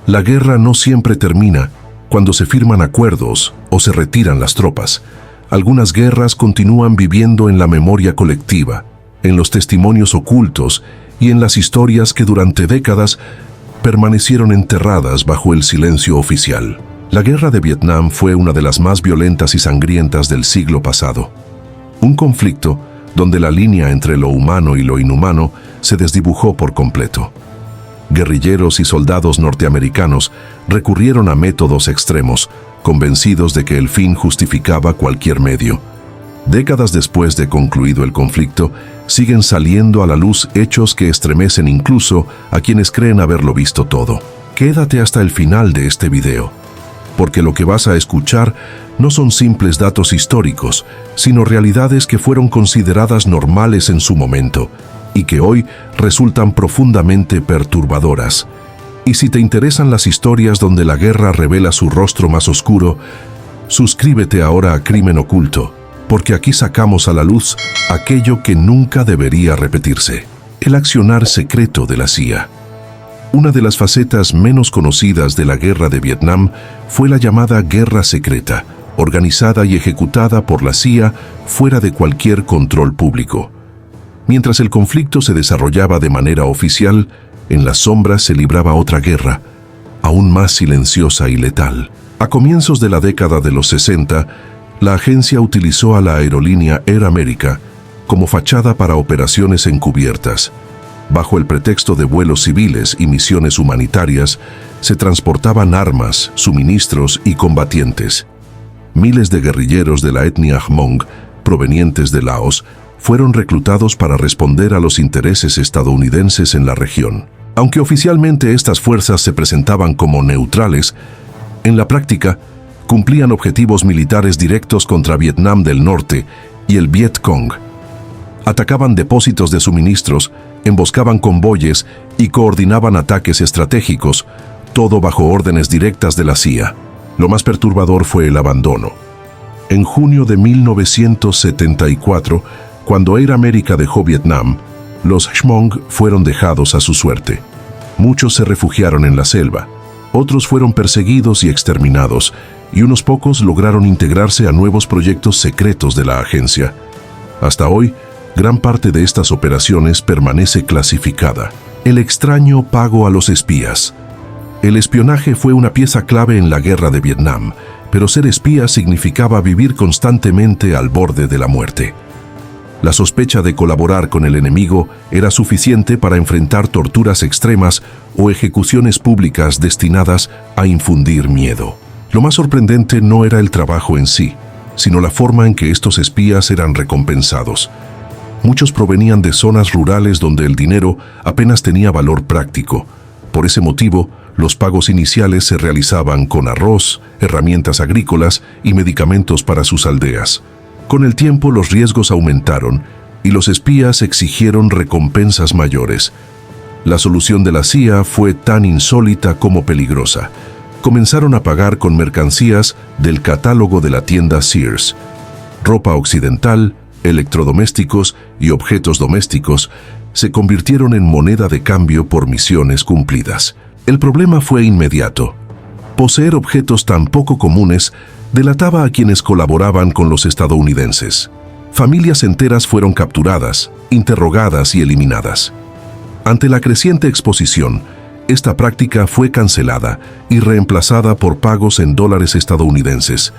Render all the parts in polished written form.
La guerra no siempre termina cuando se firman acuerdos o se retiran las tropas. Algunas guerras continúan viviendo en la memoria colectiva, en los testimonios ocultos y en las historias que durante décadas permanecieron enterradas bajo el silencio oficial. La guerra de Vietnam fue una de las más violentas y sangrientas del siglo pasado. Un conflicto donde la línea entre lo humano y lo inhumano se desdibujó por completo. Guerrilleros y soldados norteamericanos recurrieron a métodos extremos, convencidos de que el fin justificaba cualquier medio. Décadas después de concluido el conflicto, siguen saliendo a la luz hechos que estremecen incluso a quienes creen haberlo visto todo. Quédate hasta el final de este video, porque lo que vas a escuchar no son simples datos históricos, sino realidades que fueron consideradas normales en su momento y que hoy resultan profundamente perturbadoras. Y si te interesan las historias donde la guerra revela su rostro más oscuro, suscríbete ahora a Crimen Oculto, porque aquí sacamos a la luz aquello que nunca debería repetirse: el accionar secreto de la CIA. Una de las facetas menos conocidas de la guerra de Vietnam fue la llamada guerra secreta, organizada y ejecutada por la CIA fuera de cualquier control público. Mientras el conflicto se desarrollaba de manera oficial, en las sombras se libraba otra guerra, aún más silenciosa y letal. A comienzos de la década de los 60, la agencia utilizó a la aerolínea Air America como fachada para operaciones encubiertas. Bajo el pretexto de vuelos civiles y misiones humanitarias, se transportaban armas, suministros y combatientes. Miles de guerrilleros de la etnia Hmong, provenientes de Laos, fueron reclutados para responder a los intereses estadounidenses en la región. Aunque oficialmente estas fuerzas se presentaban como neutrales, en la práctica cumplían objetivos militares directos contra Vietnam del Norte y el Viet Cong. Atacaban depósitos de suministros, emboscaban convoyes y coordinaban ataques estratégicos, todo bajo órdenes directas de la CIA. Lo más perturbador fue el abandono. En junio de 1974, cuando Air America dejó Vietnam, los Hmong fueron dejados a su suerte. Muchos se refugiaron en la selva, otros fueron perseguidos y exterminados, y unos pocos lograron integrarse a nuevos proyectos secretos de la agencia. Hasta hoy, gran parte de estas operaciones permanece clasificada. El extraño pago a los espías. El espionaje fue una pieza clave en la guerra de Vietnam, pero ser espía significaba vivir constantemente al borde de la muerte. La sospecha de colaborar con el enemigo era suficiente para enfrentar torturas extremas o ejecuciones públicas destinadas a infundir miedo. Lo más sorprendente no era el trabajo en sí, sino la forma en que estos espías eran recompensados. Muchos provenían de zonas rurales donde el dinero apenas tenía valor práctico. Por ese motivo, los pagos iniciales se realizaban con arroz, herramientas agrícolas y medicamentos para sus aldeas. Con el tiempo los riesgos aumentaron y los espías exigieron recompensas mayores. La solución de la CIA fue tan insólita como peligrosa. Comenzaron a pagar con mercancías del catálogo de la tienda Sears. Ropa occidental, electrodomésticos y objetos domésticos se convirtieron en moneda de cambio por misiones cumplidas. El problema fue inmediato. Poseer objetos tan poco comunes delataba a quienes colaboraban con los estadounidenses. Familias enteras fueron capturadas, interrogadas y eliminadas. Ante la creciente exposición, esta práctica fue cancelada y reemplazada por pagos en dólares estadounidenses.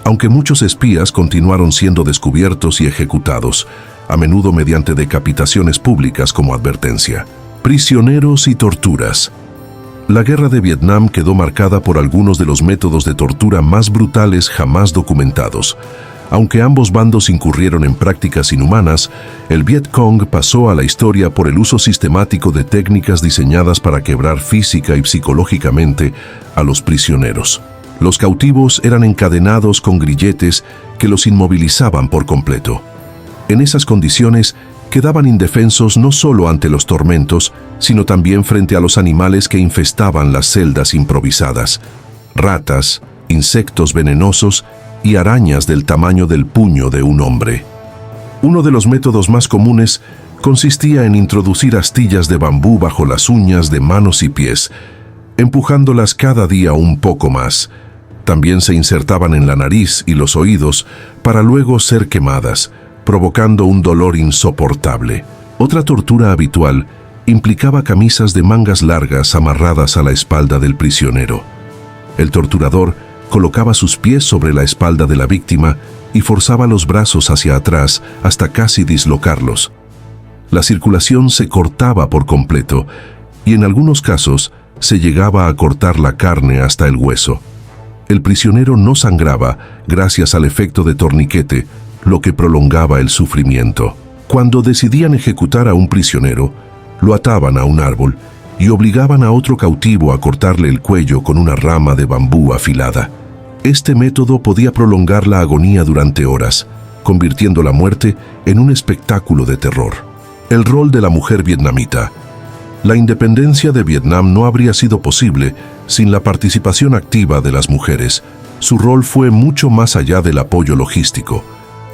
Aunque muchos espías continuaron siendo descubiertos y ejecutados, a menudo mediante decapitaciones públicas como advertencia. Prisioneros y torturas. La guerra de Vietnam quedó marcada por algunos de los métodos de tortura más brutales jamás documentados. Aunque ambos bandos incurrieron en prácticas inhumanas, el Viet Cong pasó a la historia por el uso sistemático de técnicas diseñadas para quebrar física y psicológicamente a los prisioneros. Los cautivos eran encadenados con grilletes que los inmovilizaban por completo. En esas condiciones, quedaban indefensos no solo ante los tormentos, sino también frente a los animales que infestaban las celdas improvisadas: ratas, insectos venenosos y arañas del tamaño del puño de un hombre. Uno de los métodos más comunes consistía en introducir astillas de bambú bajo las uñas de manos y pies. empujándolas cada día un poco más. También se insertaban en la nariz y los oídos para luego ser quemadas, provocando un dolor insoportable. Otra tortura habitual implicaba camisas de mangas largas amarradas a la espalda del prisionero. El torturador colocaba sus pies sobre la espalda de la víctima y forzaba los brazos hacia atrás hasta casi dislocarlos. La circulación se cortaba por completo y en algunos casos se llegaba a cortar la carne hasta el hueso. El prisionero no sangraba gracias al efecto de torniquete, lo que prolongaba el sufrimiento. Cuando decidían ejecutar a un prisionero, lo ataban a un árbol y obligaban a otro cautivo a cortarle el cuello con una rama de bambú afilada. Este método podía prolongar la agonía durante horas, convirtiendo la muerte en un espectáculo de terror. El rol de la mujer vietnamita. La independencia de Vietnam no habría sido posible sin la participación activa de las mujeres. Su rol fue mucho más allá del apoyo logístico.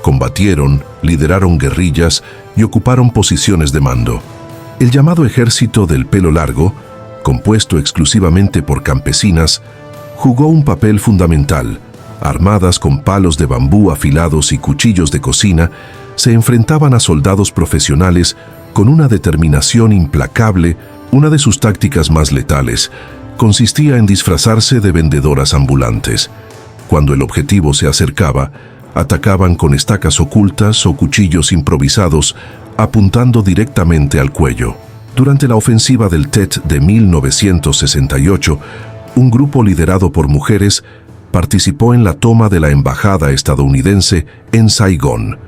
Combatieron, lideraron guerrillas y ocuparon posiciones de mando. El llamado Ejército del Pelo Largo, compuesto exclusivamente por campesinas, jugó un papel fundamental. Armadas con palos de bambú afilados y cuchillos de cocina, se enfrentaban a soldados profesionales con una determinación implacable. Una de sus tácticas más letales consistía en disfrazarse de vendedoras ambulantes. Cuando el objetivo se acercaba, atacaban con estacas ocultas o cuchillos improvisados, apuntando directamente al cuello. Durante la ofensiva del Tet de 1968, un grupo liderado por mujeres participó en la toma de la embajada estadounidense en Saigón.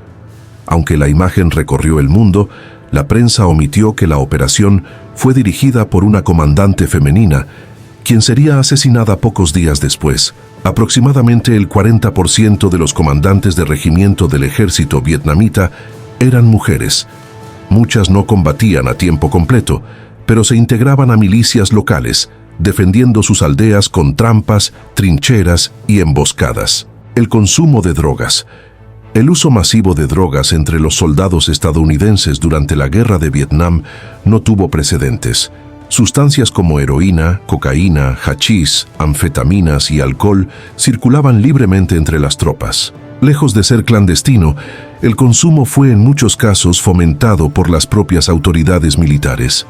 Aunque la imagen recorrió el mundo, la prensa omitió que la operación fue dirigida por una comandante femenina, quien sería asesinada pocos días después. Aproximadamente el 40% de los comandantes de regimiento del ejército vietnamita eran mujeres. Muchas no combatían a tiempo completo, pero se integraban a milicias locales, defendiendo sus aldeas con trampas, trincheras y emboscadas. El consumo de drogas. El uso masivo de drogas entre los soldados estadounidenses durante la Guerra de Vietnam no tuvo precedentes. Sustancias como heroína, cocaína, hachís, anfetaminas y alcohol circulaban libremente entre las tropas. Lejos de ser clandestino, el consumo fue en muchos casos fomentado por las propias autoridades militares.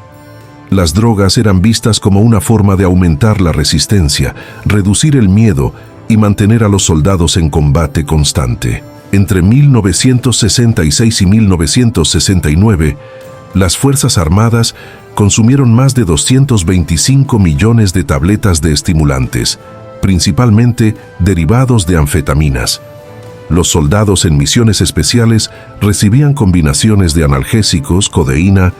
Las drogas eran vistas como una forma de aumentar la resistencia, reducir el miedo y mantener a los soldados en combate constante. Entre 1966 y 1969, las Fuerzas Armadas consumieron más de 225 millones de tabletas de estimulantes, principalmente derivados de anfetaminas. Los soldados en misiones especiales recibían combinaciones de analgésicos, codeína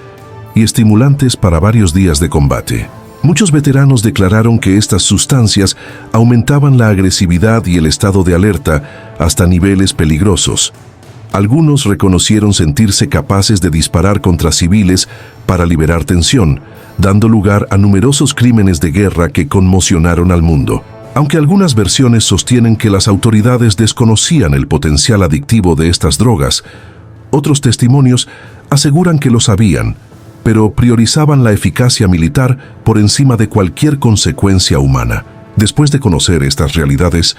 y estimulantes para varios días de combate. Muchos veteranos declararon que estas sustancias aumentaban la agresividad y el estado de alerta hasta niveles peligrosos. Algunos reconocieron sentirse capaces de disparar contra civiles para liberar tensión, dando lugar a numerosos crímenes de guerra que conmocionaron al mundo. Aunque algunas versiones sostienen que las autoridades desconocían el potencial adictivo de estas drogas, otros testimonios aseguran que lo sabían, pero priorizaban la eficacia militar por encima de cualquier consecuencia humana. Después de conocer estas realidades,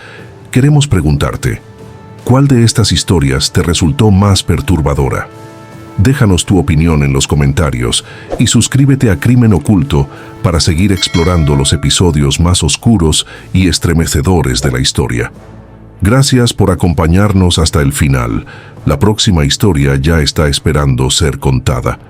queremos preguntarte, ¿cuál de estas historias te resultó más perturbadora? Déjanos tu opinión en los comentarios y suscríbete a Crimen Oculto para seguir explorando los episodios más oscuros y estremecedores de la historia. Gracias por acompañarnos hasta el final. La próxima historia ya está esperando ser contada.